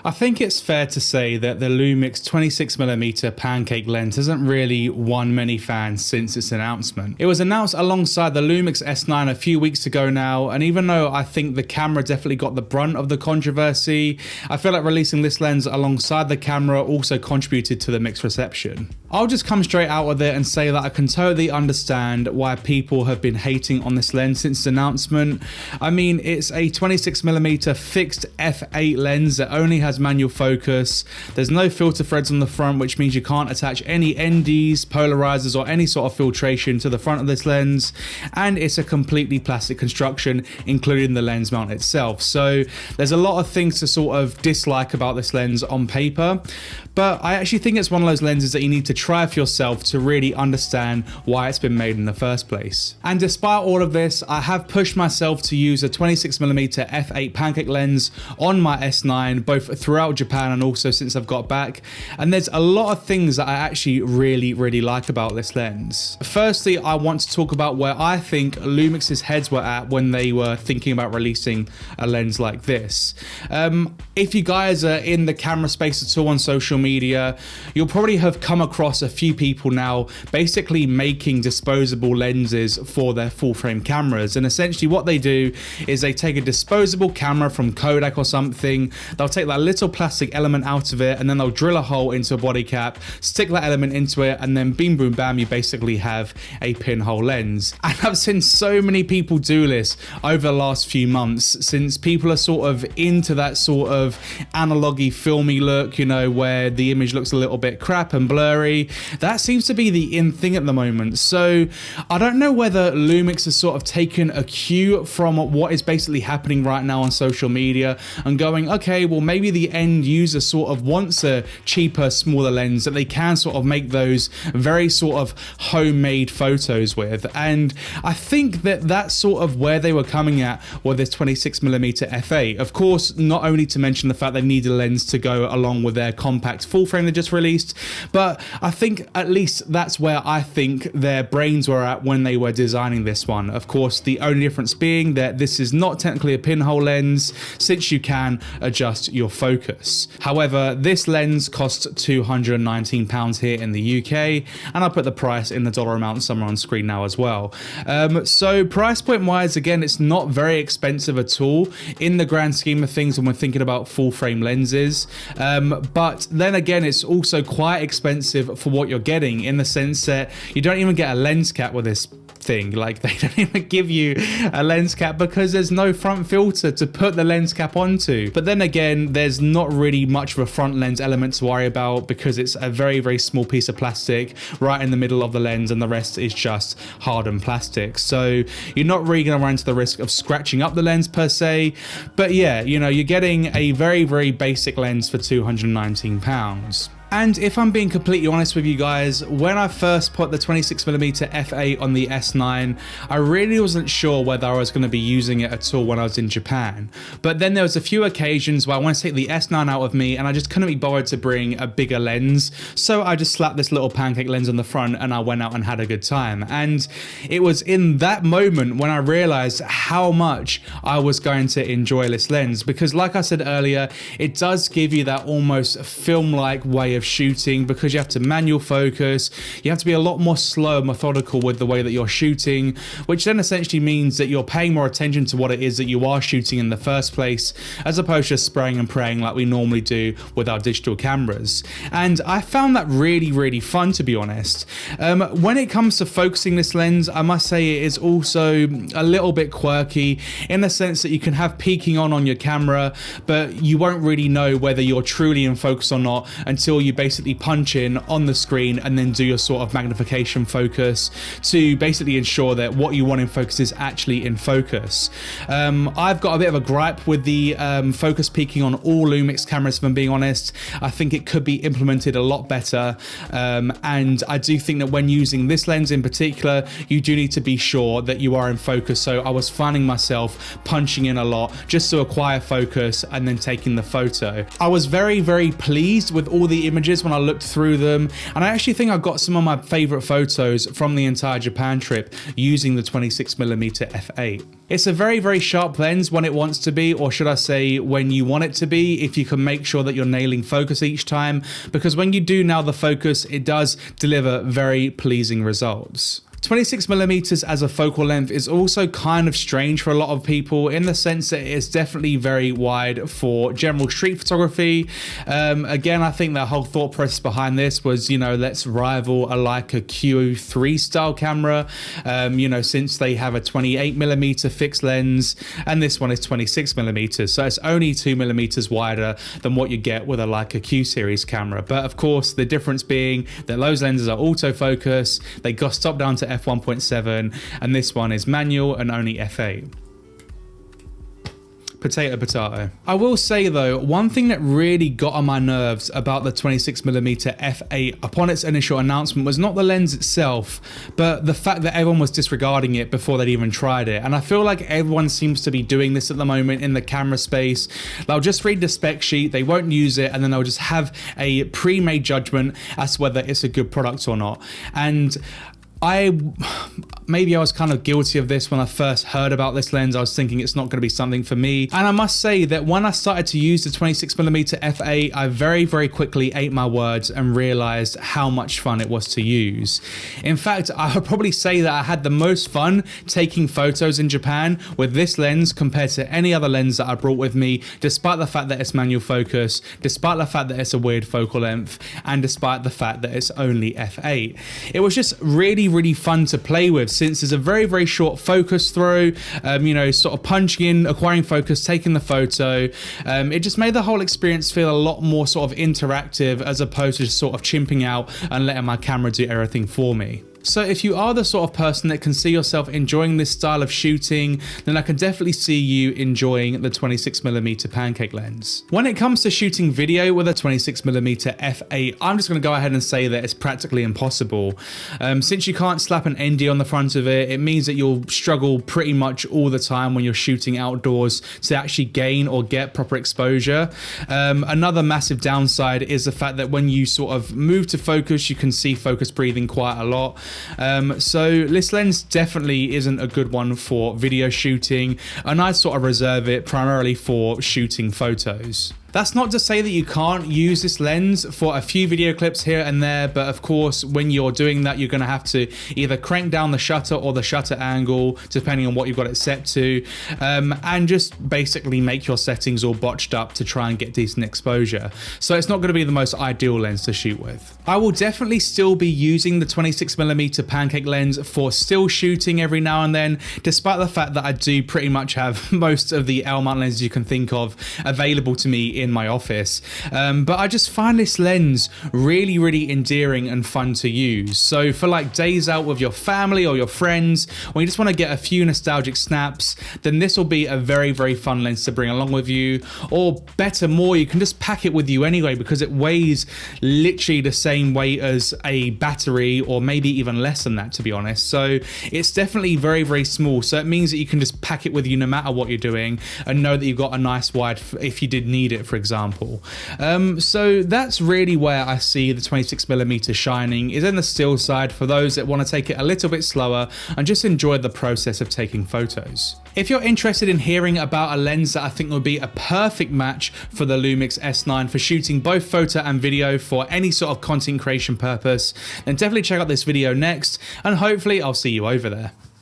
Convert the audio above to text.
I think it's fair to say that the Lumix 26mm pancake lens hasn't really won many fans since its announcement. It was announced alongside the Lumix S9 a few weeks ago now, and even though I think the camera definitely got the brunt of the controversy, I feel like releasing this lens alongside the camera also contributed to the mixed reception. I'll just come straight out with it and say that I can totally understand why people have been hating on this lens since its announcement. I mean, it's a 26mm fixed f8 lens that only has manual focus. There's no filter threads on the front, which means you can't attach any NDs, polarizers, or any sort of filtration to the front of this lens. And it's a completely plastic construction, including the lens mount itself. So there's a lot of things to sort of dislike about this lens on paper, but I actually think it's one of those lenses that you need to try for yourself to really understand why it's been made in the first place. And despite all of this, I have pushed myself to use a 26mm f8 pancake lens on my S9, both throughout Japan and also since I've got back. And there's a lot of things that I actually really like about this lens. Firstly, I want to talk about where I think Lumix's heads were at when they were thinking about releasing a lens like this. If you guys are in the camera space at all on social media, you'll probably have come across a few people now basically making disposable lenses for their full frame cameras. And essentially what they do is they take a disposable camera from Kodak or something, they'll take that little plastic element out of it, and then they'll drill a hole into a body cap, stick that element into it, and then beam boom bam, you basically have a pinhole lens. And I've seen so many people do this over the last few months, since people are sort of into that sort of analogy filmy look, you know, where the image looks a little bit crap and blurry. That seems to be the in thing at the moment. So I don't know whether Lumix has sort of taken a cue from what is basically happening right now on social media and going, okay, well maybe the end user sort of wants a cheaper, smaller lens that they can sort of make those very sort of homemade photos with. And I think that that's sort of where they were coming at with this 26mm f8. Of course, not only to mention the fact they need a lens to go along with their compact full frame they just released, but I think at least that's where I think their brains were at when they were designing this one. Of course, the only difference being that this is not technically a pinhole lens, since you can adjust your focus. However, this lens costs £219 here in the UK, and I'll put the price in the dollar amount somewhere on screen now as well. So price point wise, again, it's not very expensive at all in the grand scheme of things when we're thinking about full frame lenses. But then again, it's also quite expensive for what you're getting, in the sense that you don't even get a lens cap with this thing. Like, they don't even give you a lens cap because there's no front filter to put the lens cap onto. But then again, there's not really much of a front lens element to worry about because it's a very small piece of plastic right in the middle of the lens, and the rest is just hardened plastic. So you're not really going to run into the risk of scratching up the lens per se. But yeah, you know, you're getting a very basic lens for £219. And if I'm being completely honest with you guys, when I first put the 26mm f8 on the S9, I really wasn't sure whether I was going to be using it at all when I was in Japan. But then there was a few occasions where I wanted to take the S9 out with me and I just couldn't be bothered to bring a bigger lens. So I just slapped this little pancake lens on the front and I went out and had a good time. And it was in that moment when I realized how much I was going to enjoy this lens, because like I said earlier, it does give you that almost film-like way of shooting, because you have to manual focus, you have to be a lot more slow and methodical with the way that you're shooting, which then essentially means that you're paying more attention to what it is that you are shooting in the first place, as opposed to just spraying and praying like we normally do with our digital cameras. And I found that really fun, to be honest. When it comes to focusing this lens, I must say it is also a little bit quirky, in the sense that you can have peaking on your camera, but you won't really know whether you're truly in focus or not until you basically punch in on the screen and then do your sort of magnification focus to basically ensure that what you want in focus is actually in focus. I've got a bit of a gripe with the focus peaking on all Lumix cameras, if I'm being honest. I think it could be implemented a lot better, and I do think that when using this lens in particular, you do need to be sure that you are in focus. So I was finding myself punching in a lot just to acquire focus and then taking the photo. I was very pleased with all the images images when I looked through them, and I actually think I got some of my favorite photos from the entire Japan trip using the 26mm f8. It's a very, very sharp lens when it wants to be, or should I say when you want it to be, if you can make sure that you're nailing focus each time, because when you do nail the focus, it does deliver very pleasing results. 26mm as a focal length is also kind of strange for a lot of people in the sense that it's definitely very wide for general street photography. Again, I think the whole thought process behind this was, you know, let's rival a Leica Q3 style camera, you know, since they have a 28mm fixed lens and this one is 26mm, so it's only 2mm wider than what you get with a Leica Q series camera. But of course, the difference being that those lenses are autofocus, they got stop down to f1.7, and this one is manual and only f8. Potato, potato. I will say though, one thing that really got on my nerves about the 26mm f8 upon its initial announcement was not the lens itself, but the fact that everyone was disregarding it before they'd even tried it. And I feel like everyone seems to be doing this at the moment in the camera space. They'll just read the spec sheet, they won't use it, and then they'll just have a pre-made judgment as to whether it's a good product or not. And maybe I was kind of guilty of this when I first heard about this lens. I was thinking it's not going to be something for me. And I must say that when I started to use the 26mm f8, I very, very quickly ate my words and realized how much fun it was to use. In fact, I would probably say that I had the most fun taking photos in Japan with this lens compared to any other lens that I brought with me, despite the fact that it's manual focus, despite the fact that it's a weird focal length, and despite the fact that it's only f8. It was just really fun to play with, since it's a very, very short focus through, you know, sort of punching in, acquiring focus, taking the photo. It just made the whole experience feel a lot more sort of interactive as opposed to just sort of chimping out and letting my camera do everything for me. So if you are the sort of person that can see yourself enjoying this style of shooting, then I can definitely see you enjoying the 26mm pancake lens. When it comes to shooting video with a 26mm f8, I'm just going to go ahead and say that it's practically impossible. Since you can't slap an ND on the front of it, it means that you'll struggle pretty much all the time when you're shooting outdoors to actually gain or get proper exposure. Another massive downside is the fact that when you sort of move to focus, you can see focus breathing quite a lot. So this lens definitely isn't a good one for video shooting, and I sort of reserve it primarily for shooting photos. That's not to say that you can't use this lens for a few video clips here and there, but of course, when you're doing that, you're going to have to either crank down the shutter or the shutter angle, depending on what you've got it set to, and just basically make your settings all botched up to try and get decent exposure. So it's not going to be the most ideal lens to shoot with. I will definitely still be using the 26mm pancake lens for still shooting every now and then, despite the fact that I do pretty much have most of the L mount lenses you can think of available to me in my office, but I just find this lens really endearing and fun to use. So for like days out with your family or your friends, when you just want to get a few nostalgic snaps, then this will be a very fun lens to bring along with you. Or better more, you can just pack it with you anyway, because it weighs literally the same weight as a battery, or maybe even less than that, to be honest. So it's definitely very small, so it means that you can just pack it with you no matter what you're doing and know that you've got a nice wide if you did need it, for example. So that's really where I see the 26mm shining, is in the still side for those that want to take it a little bit slower and just enjoy the process of taking photos. If you're interested in hearing about a lens that I think would be a perfect match for the Lumix S9 for shooting both photo and video for any sort of content creation purpose, then definitely check out this video next, and hopefully I'll see you over there.